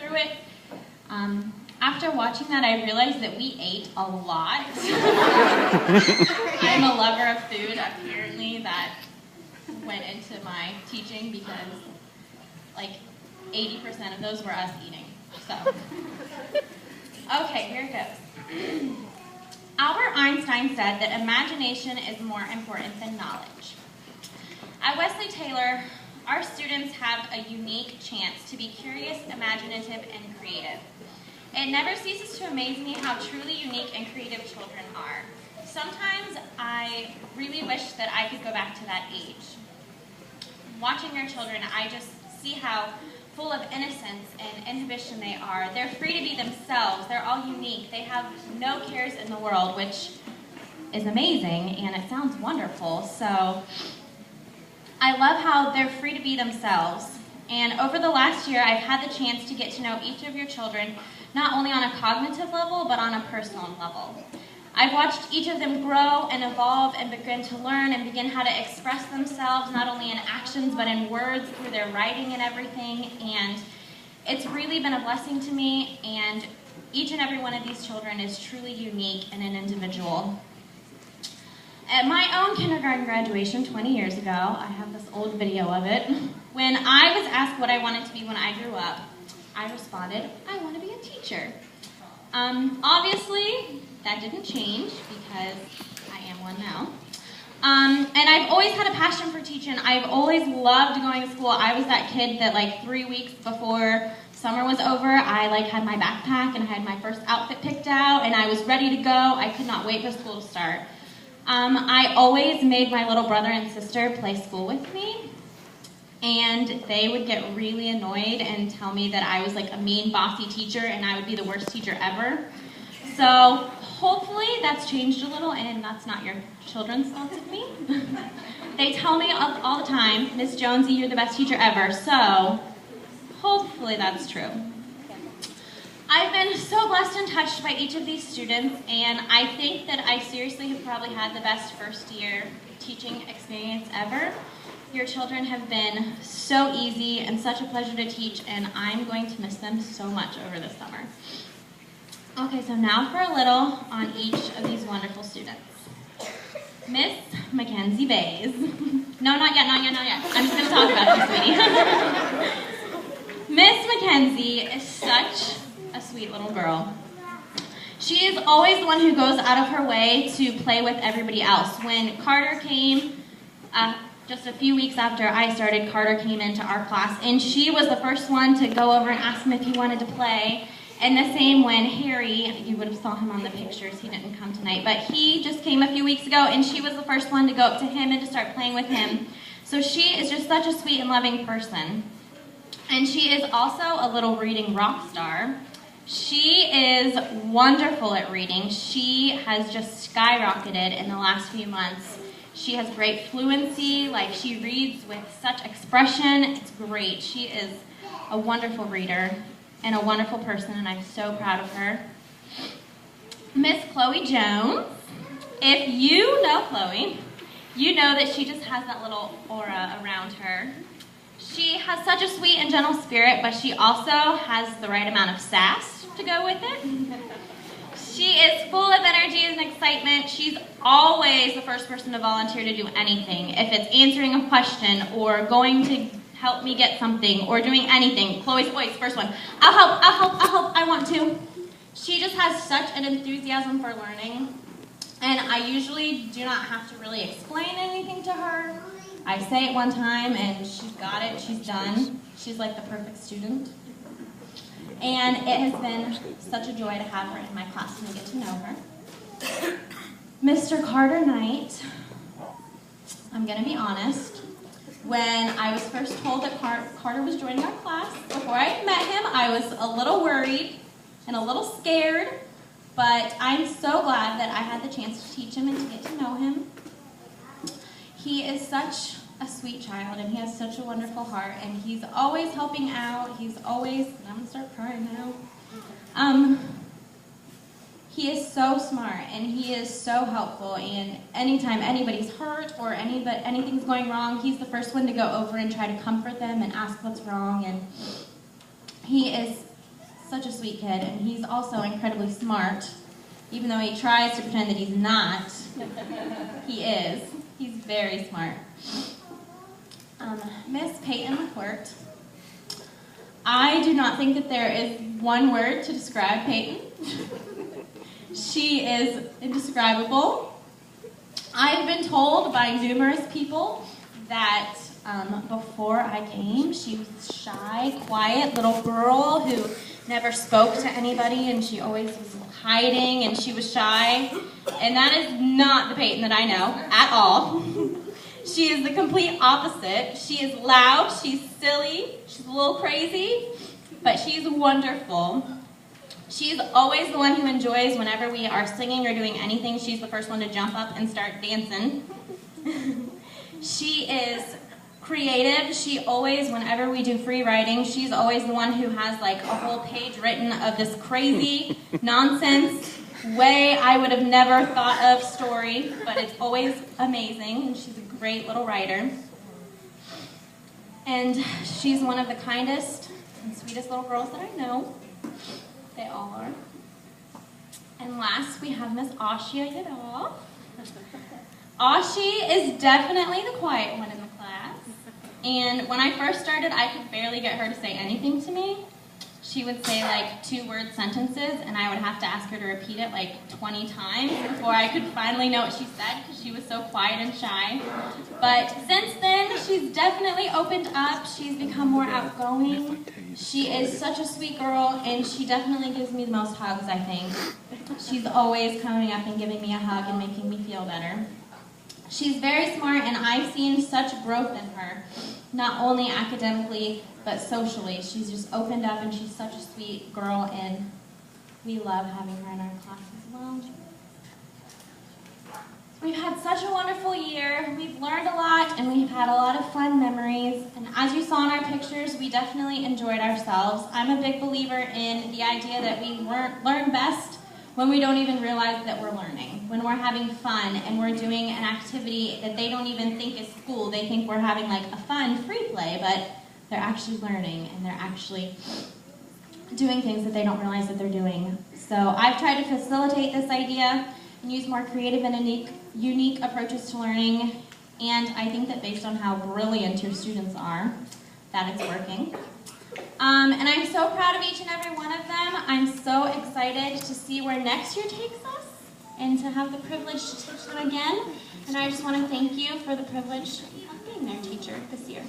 through it. After watching that, I realized that we ate a lot. I'm a lover of food, apparently, that went into my teaching because like 80% of those were us eating. So, okay, here it goes. Albert Einstein said that imagination is more important than knowledge. At Wesley Taylor, our students have a unique chance to be curious, imaginative, and creative. It never ceases to amaze me how truly unique and creative children are. Sometimes I really wish that I could go back to that age. Watching your children, I just see how full of innocence and inhibition they are. They're free to be themselves. They're all unique. They have no cares in the world, which is amazing, and it sounds wonderful. So I love how they're free to be themselves. And over the last year, I've had the chance to get to know each of your children, not only on a cognitive level, but on a personal level. I've watched each of them grow and evolve and begin to learn and begin how to express themselves, not only in actions, but in words through their writing and everything. And it's really been a blessing to me, and each and every one of these children is truly unique and an individual. At my own kindergarten graduation 20 years ago, I have this old video of it, when I was asked what I wanted to be when I grew up, I responded, I want to be a teacher. Obviously, that didn't change because I am one now. And I've always had a passion for teaching. I've always loved going to school. I was that kid that like 3 weeks before summer was over, I like had my backpack and I had my first outfit picked out and I was ready to go. I could not wait for school to start. I always made my little brother and sister play school with me, and they would get really annoyed and tell me that I was like a mean, bossy teacher and I would be the worst teacher ever. So hopefully that's changed a little, and that's not your children's thoughts of me. They tell me all the time, Miss Jonesy, you're the best teacher ever, so hopefully that's true. I've been so blessed and touched by each of these students, and I think that I seriously have probably had the best first year teaching experience ever. Your children have been so easy and such a pleasure to teach, and I'm going to miss them so much over the summer. Okay, so now for a little on each of these wonderful students. Miss Mackenzie Bays. No, not yet. I'm just going to talk about you, sweetie. Miss Mackenzie is such a sweet little girl. She is always the one who goes out of her way to play with everybody else. When Carter came, just a few weeks after I started, Carter came into our class, and she was the first one to go over and ask him if he wanted to play. And the same when Harry, you would have saw him on the pictures, he didn't come tonight, but he just came a few weeks ago, and she was the first one to go up to him and to start playing with him. So she is just such a sweet and loving person. And she is also a little reading rock star. She is wonderful at reading. She has just skyrocketed in the last few months. She has great fluency, like she reads with such expression. It's great. She is a wonderful reader and a wonderful person, and I'm so proud of her. Miss Chloe Jones. If you know Chloe, you know that she just has that little aura around her. She has such a sweet and gentle spirit, but she also has the right amount of sass to go with it. She is full of energy and excitement. She's always the first person to volunteer to do anything. If it's answering a question or going to help me get something or doing anything, Chloe's always first one. I'll help, I want to. She just has such an enthusiasm for learning, and I usually do not have to really explain anything to her. I say it one time and she's got it, she's done. She's like the perfect student. And it has been such a joy to have her in my class and to get to know her. Mr. Carter Knight, I'm going to be honest, when I was first told that Carter was joining our class, before I met him, I was a little worried and a little scared, but I'm so glad that I had the chance to teach him and to get to know him. He is such a sweet child, and he has such a wonderful heart, and he's always helping out. He's always, I'm going to start crying now. He is so smart, and he is so helpful, and anytime anybody's hurt or anything's going wrong, he's the first one to go over and try to comfort them and ask what's wrong, and he is such a sweet kid, and he's also incredibly smart. Even though he tries to pretend that he's not, he is. He's very smart. Miss Payton McCourt. I do not think that there is one word to describe Payton. She is indescribable. I've been told by numerous people that before I came, she was a shy, quiet little girl who never spoke to anybody, and she always was hiding, and she was shy. And that is not the Payton that I know at all. She is the complete opposite. She is loud, she's silly, she's a little crazy, but she's wonderful. She's always the one who enjoys whenever we are singing or doing anything. She's the first one to jump up and start dancing. She is creative. She always, whenever we do free writing, she's always the one who has like a whole page written of this crazy nonsense way I would have never thought of story, but it's always amazing, and she's a great little writer. And she's one of the kindest and sweetest little girls that I know. They all are. And last, we have Miss Ashia Yadal. Ashi is definitely the quiet one in the class. And when I first started, I could barely get her to say anything to me. She would say like 2-word sentences, and I would have to ask her to repeat it like 20 times before I could finally know what she said, because she was so quiet and shy. But since then, she's definitely opened up. She's become more outgoing. She is such a sweet girl, and she definitely gives me the most hugs, I think. She's always coming up and giving me a hug and making me feel better. She's very smart, and I've seen such growth in her, not only academically, but socially. She's just opened up, and she's such a sweet girl, and we love having her in our class as well. We've had such a wonderful year. We've learned a lot, and we've had a lot of fun memories. And as you saw in our pictures, we definitely enjoyed ourselves. I'm a big believer in the idea that we learn best when we don't even realize that we're learning, when we're having fun and we're doing an activity that they don't even think is school. They think we're having like a fun free play, but they're actually learning, and they're actually doing things that they don't realize that they're doing. So I've tried to facilitate this idea and use more creative and unique approaches to learning, and I think that based on how brilliant your students are, that it's working. And I'm so proud of each and every one of them. I'm so excited to see where next year takes us and to have the privilege to teach them again. And I just want to thank you for the privilege of being their teacher this year.